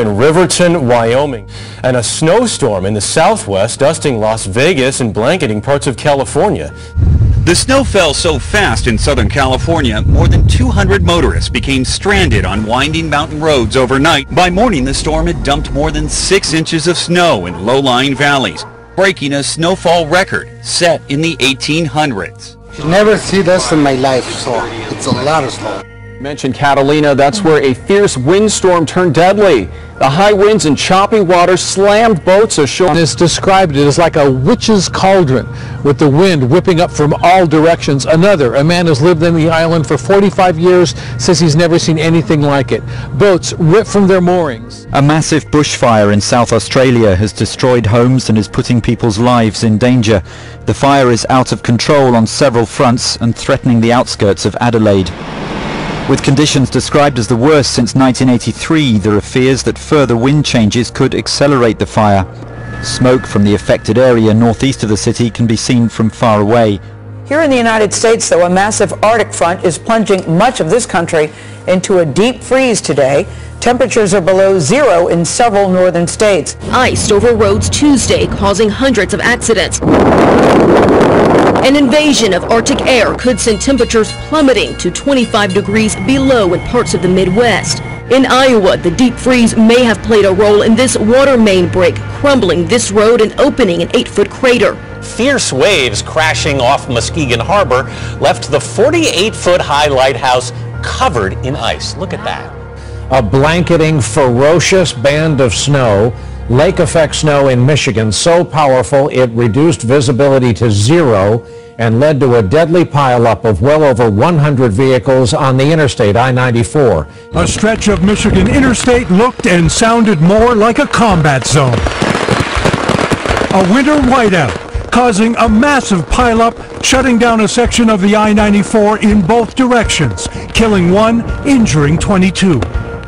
in Riverton, Wyoming, and a snowstorm in the southwest dusting Las Vegas and blanketing parts of California. The snow fell so fast in Southern California, more than 200 motorists became stranded on winding mountain roads overnight. By morning, the storm had dumped more than 6 inches of snow in low-lying valleys, breaking a snowfall record set in the 1800s. I've never seen this in my life, so it's a lot of snow. Mentioned Catalina, that's where a fierce windstorm turned deadly. The high winds and choppy water slammed boats ashore. It's described it as like a witch's cauldron with the wind whipping up from all directions. A man has lived in the island for 45 years, says he's never seen anything like it. Boats ripped from their moorings. A massive bushfire in South Australia has destroyed homes and is putting people's lives in danger. The fire is out of control on several fronts and threatening the outskirts of Adelaide. With conditions described as the worst since 1983, there are fears that further wind changes could accelerate the fire. Smoke from the affected area northeast of the city can be seen from far away. Here in the United States, though, a massive Arctic front is plunging much of this country into a deep freeze today. Temperatures are below zero in several northern states. Iced over roads Tuesday, causing hundreds of accidents. An invasion of Arctic air could send temperatures plummeting to 25 degrees below in parts of the Midwest. In Iowa, the deep freeze may have played a role in this water main break, crumbling this road and opening an 8-foot crater. Fierce waves crashing off Muskegon Harbor left the 48-foot-high lighthouse covered in ice. Look at that. A blanketing, ferocious band of snow, lake effect snow in Michigan, so powerful it reduced visibility to zero and led to a deadly pileup of well over 100 vehicles on the interstate I-94. A stretch of Michigan interstate looked and sounded more like a combat zone. A winter whiteout, causing a massive pileup, shutting down a section of the I-94 in both directions, killing 1, injuring 22.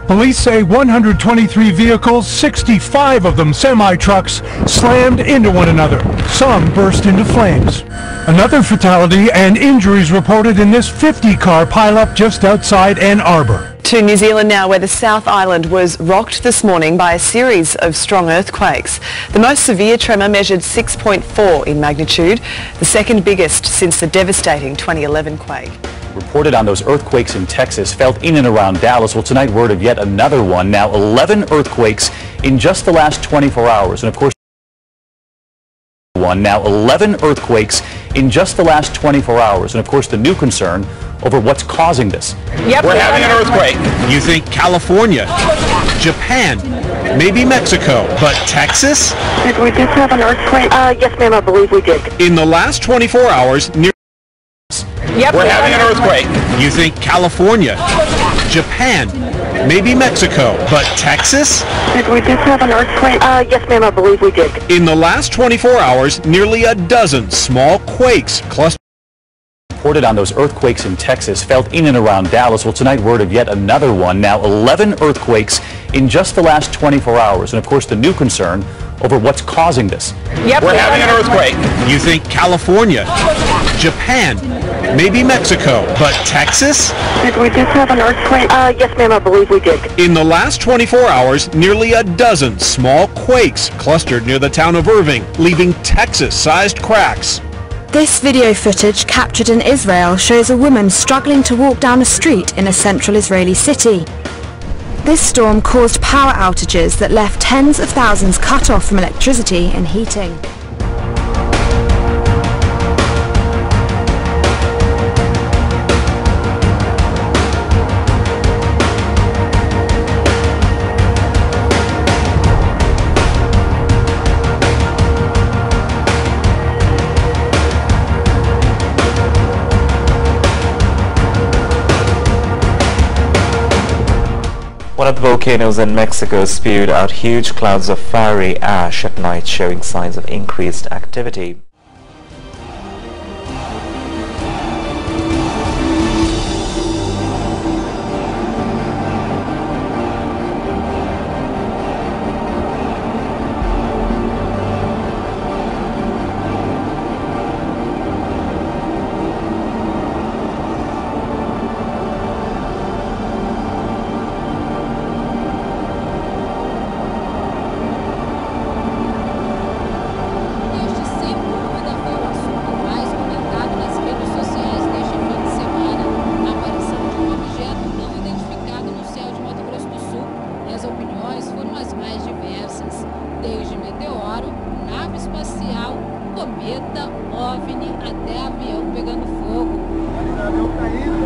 Police say 123 vehicles, 65 of them semi-trucks, slammed into one another. Some burst into flames. Another fatality and injuries reported in this 50-car pileup just outside Ann Arbor. To New Zealand now, where the South Island was rocked this morning by a series of strong earthquakes. The most severe tremor measured 6.4 in magnitude, the second biggest since the devastating 2011 quake. Reported on those earthquakes in Texas, felt in and around Dallas. Well, tonight, word of yet another one. Now 11 earthquakes in just the last 24 hours. And of course, 11 earthquakes in just the last 24 hours. And of course, the new concern over what's causing this. Yep, we're having an earthquake. You think California, Japan, maybe Mexico, but Texas? Did we just have an earthquake? Yes, ma'am, I believe we did. In the last 24 hours, near Yep, we're having an earthquake. You think California, Japan, maybe Mexico, but Texas? Did we just have an earthquake? Yes, ma'am, I believe we did. In the last 24 hours, nearly a dozen small quakes clustered. Reported on those earthquakes in Texas, felt in and around Dallas. Well, tonight, word of yet another one. Now 11 earthquakes in just the last 24 hours. And of course, the new concern over what's causing this. Yep, we're having an earthquake. You think California, Japan, maybe Mexico, but Texas? Did we just have an earthquake? Yes, ma'am, I believe we did. In the last 24 hours, nearly a dozen small quakes clustered near the town of Irving, leaving Texas-sized cracks. This video footage captured in Israel shows a woman struggling to walk down a street in a central Israeli city. This storm caused power outages that left tens of thousands cut off from electricity and heating. One of the volcanoes in Mexico spewed out huge clouds of fiery ash at night, showing signs of increased activity. As opiniões foram as mais diversas, desde meteoro, nave espacial, cometa, OVNI até avião pegando fogo. Avião caindo,